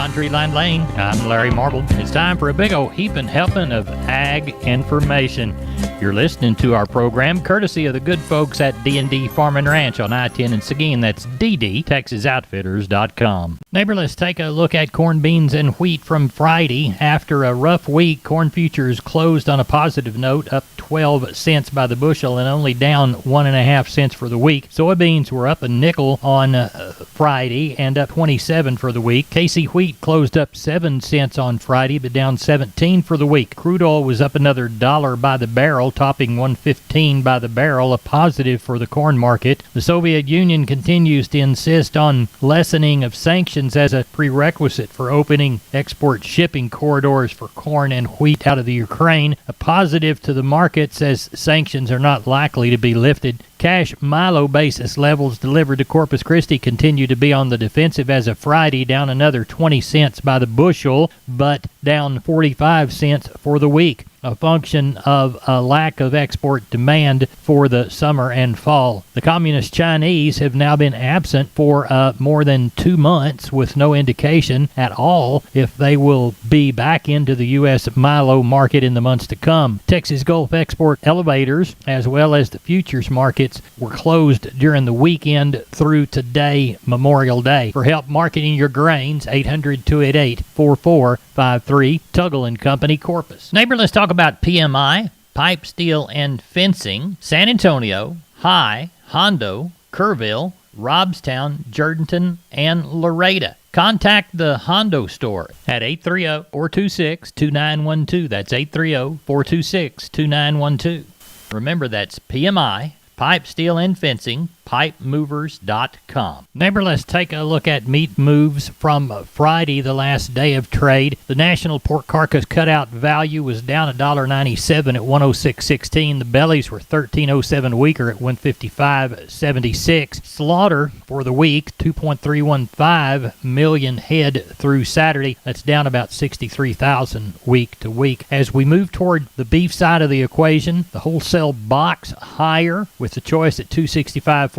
on Treeline Lane. I'm Larry Marble. It's time for a big old heaping helping of ag information. You're listening to our program courtesy of the good folks at D&D Farm and Ranch on I-10 in Seguin. That's ddtexasoutfitters.com. Neighbor, let's take a look at corn, beans, and wheat from Friday. After a rough week, corn futures closed on a positive note, up 12 cents by the bushel and only down 1.5 cents for the week. Soybeans were up a nickel on Friday and up 27 for the week. KC wheat closed up 7 cents on Friday but down 17 for the week. Crude oil was up another $1 by the barrel, topping 115 by the barrel, a positive for the corn market. The Soviet Union continues to insist on lessening of sanctions as a prerequisite for opening export shipping corridors for corn and wheat out of the Ukraine, a positive to the markets as sanctions are not likely to be lifted. Cash milo basis levels delivered to Corpus Christi continue to be on the defensive as of Friday, down another 20 cents by the bushel, but down 45 cents for the week, a function of a lack of export demand for the summer and fall. The Communist Chinese have now been absent for more than 2 months with no indication at all if they will be back into the U.S. milo market in the months to come. Texas Gulf export elevators as well as the futures markets were closed during the weekend through today, Memorial Day. For help marketing your grains, 800-288-4453, Tuggle & Company, Corpus. Neighbor, let's talk about PMI, pipe, steel, and fencing. San Antonio, High, Hondo, Kerrville, Robstown, Jourdanton, and Laredo. Contact the Hondo store at 830-426-2912. That's 830-426-2912. Remember, that's PMI, pipe, steel, and fencing, pipemovers.com. Neighbor, let's take a look at meat moves from Friday, the last day of trade. The national pork carcass cutout value was down $1.97 at 106.16. The bellies were $13.07 weaker at 155.76. Slaughter for the week, 2.315 million head through Saturday. That's down about 63,000 week to week. As we move toward the beef side of the equation, the wholesale box higher with the choice at 265.42,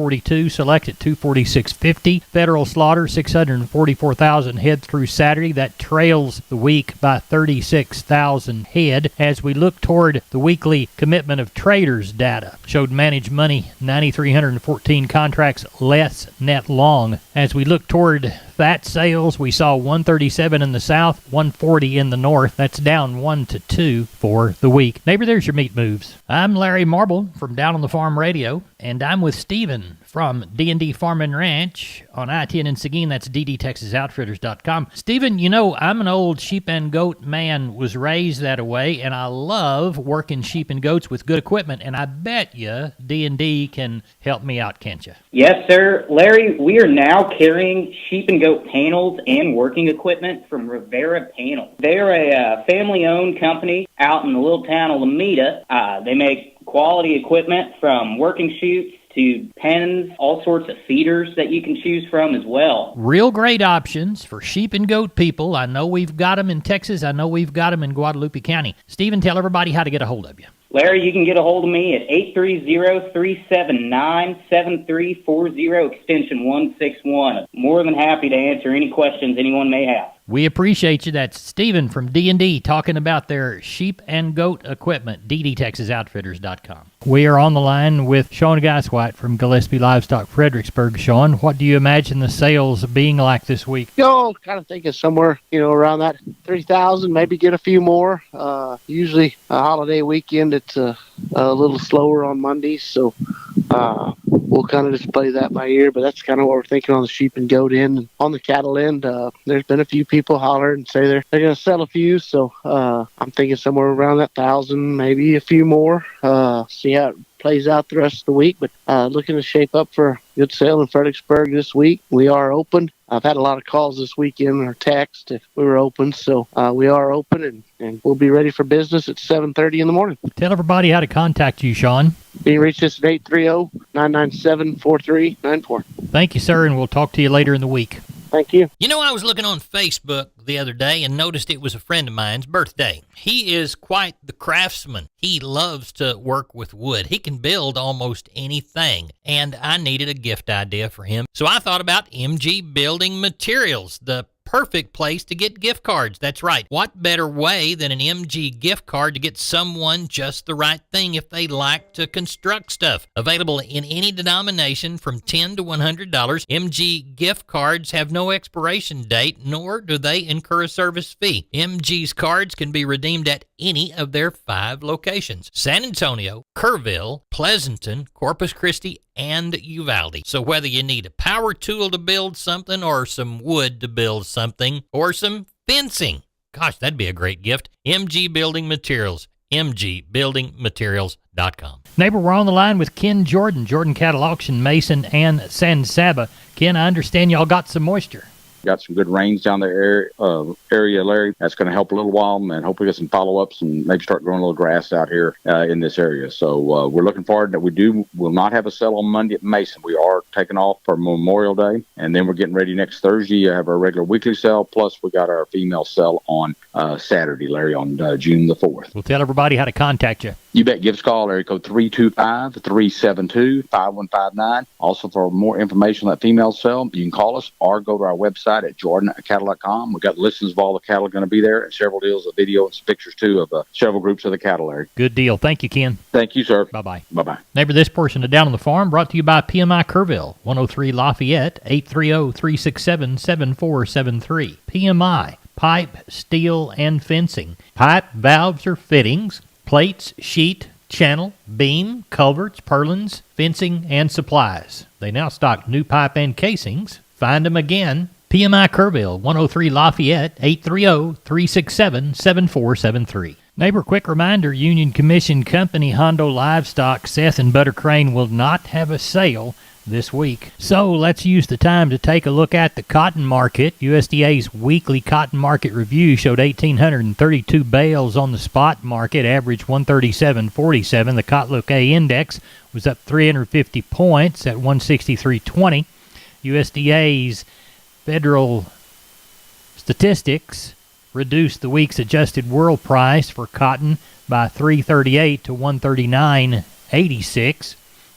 select at 246.50. Federal slaughter 644,000 head through Saturday. That trails the week by 36,000 head. As we look toward the weekly commitment of traders data, showed managed money 9,314 contracts less net long. As we look toward fat sales, we saw 137 in the south, 140 in the north. That's down 1 to 2 for the week. Neighbor, there's your meat moves. I'm Larry Marble from Down on the Farm Radio, and I'm with Stephen from D&D Farm and Ranch on I-10 in Seguin. That's ddtexasoutfitters.com. Stephen, you know, I'm an old sheep and goat man, was raised that way, and I love working sheep and goats with good equipment, and I bet you D&D can help me out, can't you? Yes, sir. Larry, we are now carrying sheep and goat panels and working equipment from Rivera Panel. They're a family-owned company out in the little town of Lomita. They make quality equipment from working chutes to pens, all sorts of feeders that you can choose from as well. Real great options for sheep and goat people. I know we've got them in Texas. I know we've got them in Guadalupe County. Stephen, tell everybody how to get a hold of you. Larry, you can get a hold of me at 830-379-7340, extension 161. More than happy to answer any questions anyone may have. We appreciate you. That's Stephen from D&D talking about their sheep and goat equipment, ddtexasoutfitters.com. We are on the line with Sean Geiswhite from Gillespie Livestock, Fredericksburg. Sean, what do you imagine the sales being like this week? Kind of thinking somewhere, around that 3,000, maybe get a few more. Usually a holiday weekend, it's a little slower on Mondays, so we'll kind of just play that by ear, but that's kind of what we're thinking on the sheep and goat end. On the cattle end, there's been a few people holler and say they're going to sell a few, so I'm thinking somewhere around that 1,000, maybe a few more. See how it plays out the rest of the week, but looking to shape up for a good sale in Fredericksburg this week. We are open. I've had a lot of calls this weekend or text if we were open, so we are open, and we'll be ready for business at 7:30 in the morning. Tell everybody how to contact you, Sean. You can reach us at 830-997-4394. Thank you, sir, and we'll talk to you later in the week. Thank you. You know, I was looking on Facebook the other day and noticed it was a friend of mine's birthday. He is quite the craftsman. He loves to work with wood. He can build almost anything, and I needed a gift idea for him. So I thought about MG Building Materials, the perfect place to get gift cards. That's right. What better way than an MG gift card to get someone just the right thing if they like to construct stuff? Available in any denomination from $10 to $100, MG gift cards have no expiration date, nor do they incur a service fee. MG's cards can be redeemed at any of their 5 locations: San Antonio, Kerrville, Pleasanton, Corpus Christi, and Uvalde. So whether you need a power tool to build something, or some wood to build something, or some fencing, gosh, that'd be a great gift. MG Building Materials, mgbuildingmaterials.com. Neighbor, we're on the line with Ken Jordan, Jordan Cattle Auction, Mason, and San Saba. Ken, I understand y'all got some moisture. Got some good rains down the area, Larry. That's going to help a little while, and hopefully get some follow-ups and maybe start growing a little grass out here in this area. So we're looking forward that will not have a sale on Monday at Mason. We are taking off for Memorial Day, and then we're getting ready next Thursday. Have our regular weekly sale, plus we got our female sale on Saturday, Larry, on June the 4th. We'll tell everybody how to contact you. You bet. Give us a call, area code 325-372-5159. Also, for more information on that female sale, you can call us or go to our website at jordancattle.com. We've got listings of all the cattle going to be there, and several deals of video and some pictures, too, of several groups of the cattle, Larry. Good deal. Thank you, Ken. Thank you, sir. Bye-bye. Bye-bye. Neighbor, this portion of Down on the Farm brought to you by PMI Kerrville, 103 Lafayette, 830-367-7473. PMI, pipe, steel, and fencing. Pipe, valves, or fittings. Plates, sheet, channel, beam, culverts, purlins, fencing, and supplies. They now stock new pipe and casings. Find them again. PMI Kerrville, 103 Lafayette, 830-367-7473. Neighbor, quick reminder, Union Commission Company Hondo Livestock, Seth and Butter Crane will not have a sale this week. So let's use the time to take a look at the cotton market. USDA's weekly cotton market review showed 1,832 bales on the spot market, average 137.47. The Cotlook A index was up 350 points at 163.20. USDA's federal statistics reduced the week's adjusted world price for cotton by 338 to 139.86.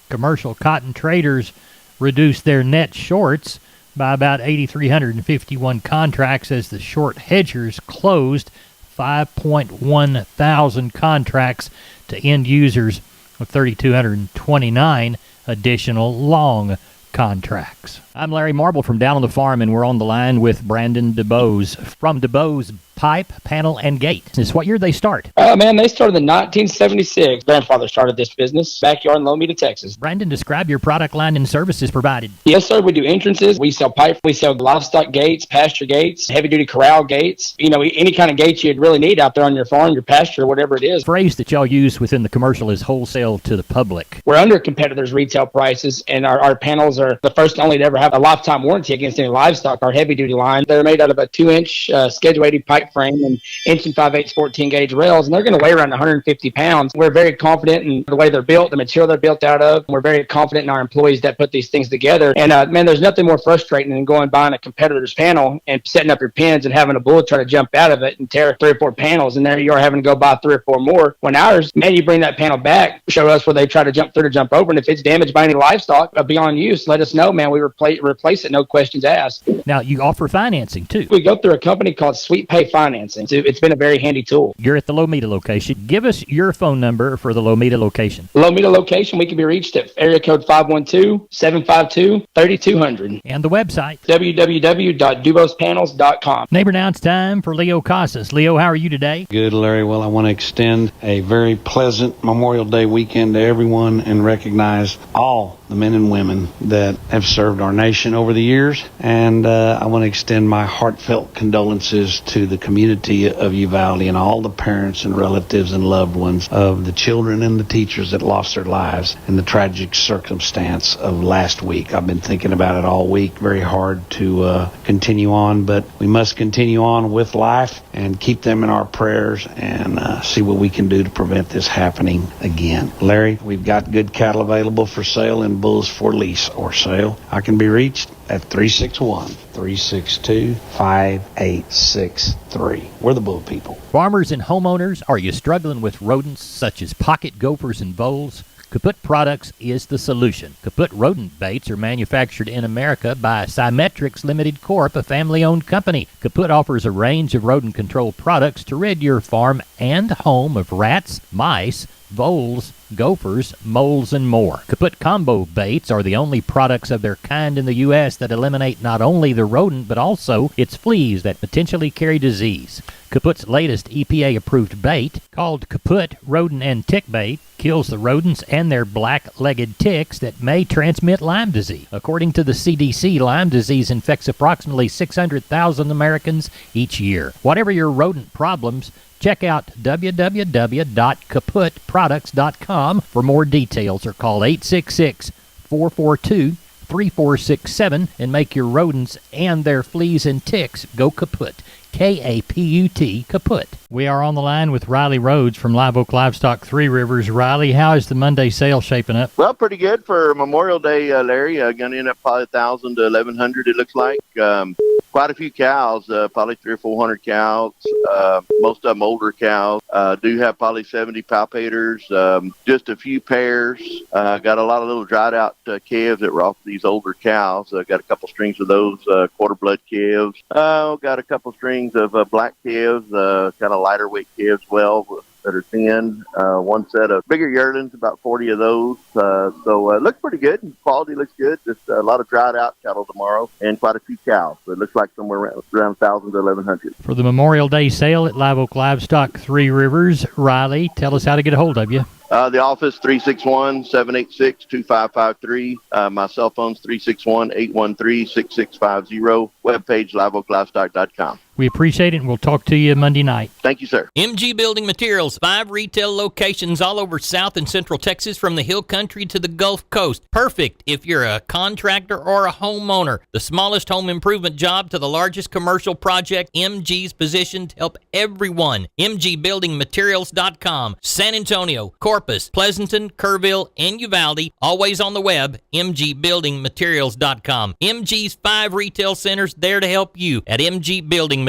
Commercial cotton traders reduced their net shorts by about 8,351 contracts as the short hedgers closed 5.1 thousand contracts to end users with 3,229 additional long contracts. I'm Larry Marble from Down on the Farm, and we're on the line with Brandon DeBose from DeBose Pipe, Panel, and Gate. This, what year they start? Man, they started in 1976. Grandfather started this business, backyard in Lomita, Texas. Brandon, describe your product line and services provided. Yes, sir. We do entrances. We sell pipe. We sell livestock gates, pasture gates, heavy-duty corral gates. You know, any kind of gates you'd really need out there on your farm, your pasture, whatever it is. The phrase that y'all use within the commercial is wholesale to the public. We're under competitors' retail prices, and our panels are the first and only to ever have a lifetime warranty against any livestock. Our heavy-duty line, they're made out of a 2-inch Schedule 80 pipe frame and 1 5/8 14-gauge rails, and they're going to weigh around 150 pounds. We're very confident in the way they're built, the material they're built out of. We're very confident in our employees that put these things together. And, man, there's nothing more frustrating than going buying a competitor's panel and setting up your pins and having a bull try to jump out of it and tear 3 or 4 panels, and there you are having to go buy 3 or 4 more. When ours, man, you bring that panel back, show us where they try to jump through to jump over, and if it's damaged by any livestock beyond use, let us know, man. We replace it, no questions asked. Now, you offer financing, too. We go through a company called Sweet Pay Financing. It's been a very handy tool. You're at the Lomita location. Give us your phone number for the Lomita location. Lomita location, we can be reached at area code 512-752-3200. And the website? www.dubospanels.com. Neighbor, now it's time for Leo Casas. Leo, how are you today? Good, Larry. Well, I want to extend a very pleasant Memorial Day weekend to everyone and recognize all the men and women that have served our nation over the years. And I want to extend my heartfelt condolences to the community of Uvalde and all the parents and relatives and loved ones of the children and the teachers that lost their lives in the tragic circumstance of last week. I've been thinking about it all week, very hard to continue on, but we must continue on with life and keep them in our prayers and see what we can do to prevent this happening again. Larry, we've got good cattle available for sale and bulls for lease or sale. I can be reached at 361-362-5863. We're the Bull People. Farmers and homeowners, are you struggling with rodents such as pocket gophers and voles? Kaput Products is the solution. Kaput rodent baits are manufactured in America by Symmetrics Limited Corp., a family-owned company. Kaput offers a range of rodent control products to rid your farm and home of rats, mice, voles, gophers, moles, and more. Kaput Combo Baits are the only products of their kind in the U.S. that eliminate not only the rodent but also its fleas that potentially carry disease. Kaput's latest EPA-approved bait, called Kaput Rodent and Tick Bait, kills the rodents and their black-legged ticks that may transmit Lyme disease. According to the CDC, Lyme disease infects approximately 600,000 Americans each year. Whatever your rodent problems, check out www.kaputproducts.com for more details or call 866-442-3467 and make your rodents and their fleas and ticks go kaput. K-A-P-U-T, kaput. We are on the line with Riley Rhodes from Live Oak Livestock, Three Rivers. Riley, how is the Monday sale shaping up? Well, pretty good for Memorial Day, Larry. Going to end up probably 1,000 to 1,100, it looks like. Quite a few cows, probably 300 or 400 cows. Most of them older cows. Do have probably 70 palpators, just a few pairs. Got a lot of little dried out calves that were off these older cows. Got a couple strings of those quarter blood calves. Got a couple strings of black calves, kind of lighter weight calves, that are thin. One set of bigger yearlings, about 40 of those. So it looks pretty good. Quality looks good. Just a lot of dried out cattle tomorrow and quite a few cows. So it looks like somewhere around 1,000 to 1,100. For the Memorial Day sale at Live Oak Livestock, Three Rivers, Riley, tell us how to get a hold of you. The office, 361-786-2553. My cell phone's 361-813-6650. Webpage, liveoaklivestock.com. We appreciate it, and we'll talk to you Monday night. Thank you, sir. MG Building Materials, 5 retail locations all over South and Central Texas from the Hill Country to the Gulf Coast. Perfect if you're a contractor or a homeowner. The smallest home improvement job to the largest commercial project, MG's positioned to help everyone. MGBuildingMaterials.com. San Antonio, Corpus, Pleasanton, Kerrville, and Uvalde. Always on the web, MGBuildingMaterials.com. MG's 5 retail centers there to help you at MGBuildingMaterials.com.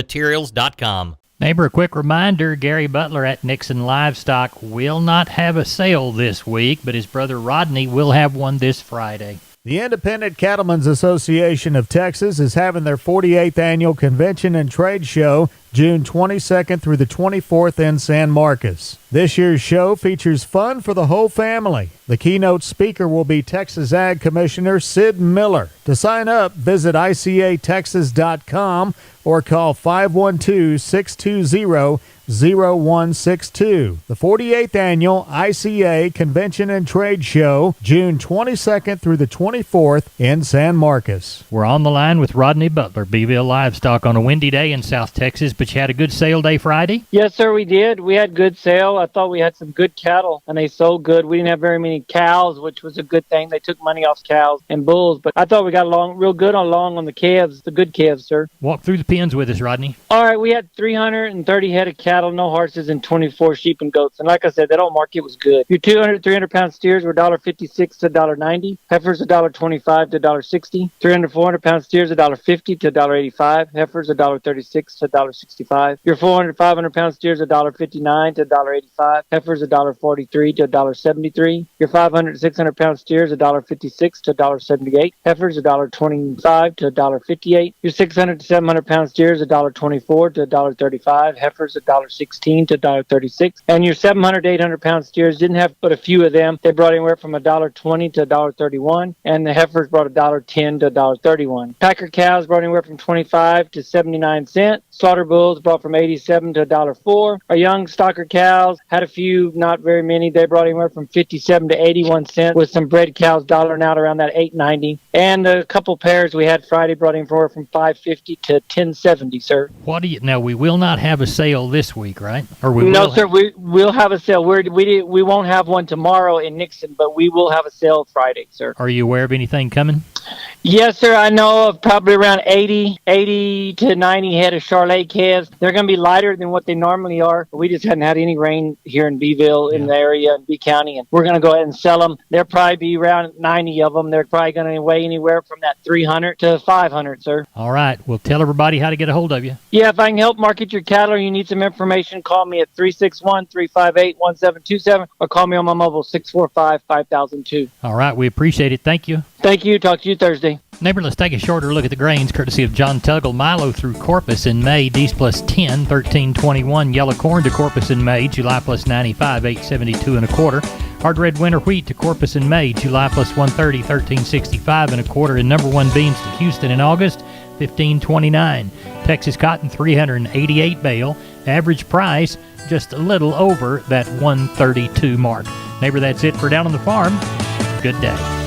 Neighbor, a quick reminder, Gary Butler at Nixon Livestock will not have a sale this week, but his brother Rodney will have one this Friday. The Independent Cattlemen's Association of Texas is having their 48th annual convention and trade show June 22nd through the 24th in San Marcos. This year's show features fun for the whole family. The keynote speaker will be Texas Ag Commissioner Sid Miller. To sign up, visit ICATexas.com or call 512-620-0162. The 48th Annual ICA Convention and Trade Show, June 22nd through the 24th in San Marcos. We're on the line with Rodney Butler, Beeville Livestock, on a windy day in South Texas, but you had a good sale day Friday? Yes, sir, we did. We had good sale. I thought we had some good cattle, and they sold good. We didn't have very many cows, which was a good thing. They took money off cows and bulls, but I thought we got along real good on the calves, the good calves, sir. Walk through the pens with us, Rodney. All right, we had 330 head of cattle, no horses, and 24 sheep and goats. And like I said, that old market was good. Your 200, 300-pound steers were $1.56 to $1.90. Heifers $1.25 to $1.60. 300, 400-pound steers $1.50 to $1.85. Heifers $1.36 to $1.65. Your 400, 500-pound steers $1.59 to $1.85. Heifers $1.43 to $1.73. Your 500, 600-pound steers $1.56 to $1.78. Heifers $1.25 to $1.58. Your 600 to 700-pound steers $1.24 to $1.35. Heifers $1.16 to $1.36. And your 700 to 800-pound steers didn't have but a few of them. They brought anywhere from $1.20 to $1.31, and the heifers brought $1.10 to $1.31. Packer cows brought anywhere from 25 to 79 cents. Slaughter bulls brought from 87 to $1.04. Our young stocker cows had a few, not very many. They brought anywhere from 57 to 81 cents, with some bred cows dollaring out around that 8.90. And a couple pairs we had Friday brought anywhere from 5.50 to 10.70, sir. Now, we will not have a sale this week, right? Or we No, will sir. We'll have a sale. We won't have one tomorrow in Nixon, but we will have a sale Friday, sir. Are you aware of anything coming? Yes, sir. I know of probably around 80 to 90 head of Charolais calves. They're going to be lighter than what they normally are. We just hadn't had any rain here in Beeville, in the area, in B County, and we're going to go ahead and sell them. There'll probably be around 90 of them. They're probably going to weigh anywhere from that 300 to 500, sir. All right. Well, tell everybody how to get a hold of you. Yeah, if I can help market your cattle or you need some information, call me at 361-358-1727 or call me on my mobile 645-5002. All right. We appreciate it. Thank you. Thank you. Talk to you Thursday. Neighbor, let's take a shorter look at the grains, courtesy of John Tuggle. Milo through Corpus in May, D's plus 10, 13.21. Yellow corn to Corpus in May, July plus 95, 8.72 and a quarter. Hard red winter wheat to Corpus in May, July plus 130, 13.65 and a quarter. And number one beans to Houston in August, 15.29. Texas cotton 388 bale. Average price just a little over that 132 mark. Neighbor, that's it for Down on the Farm. Good day.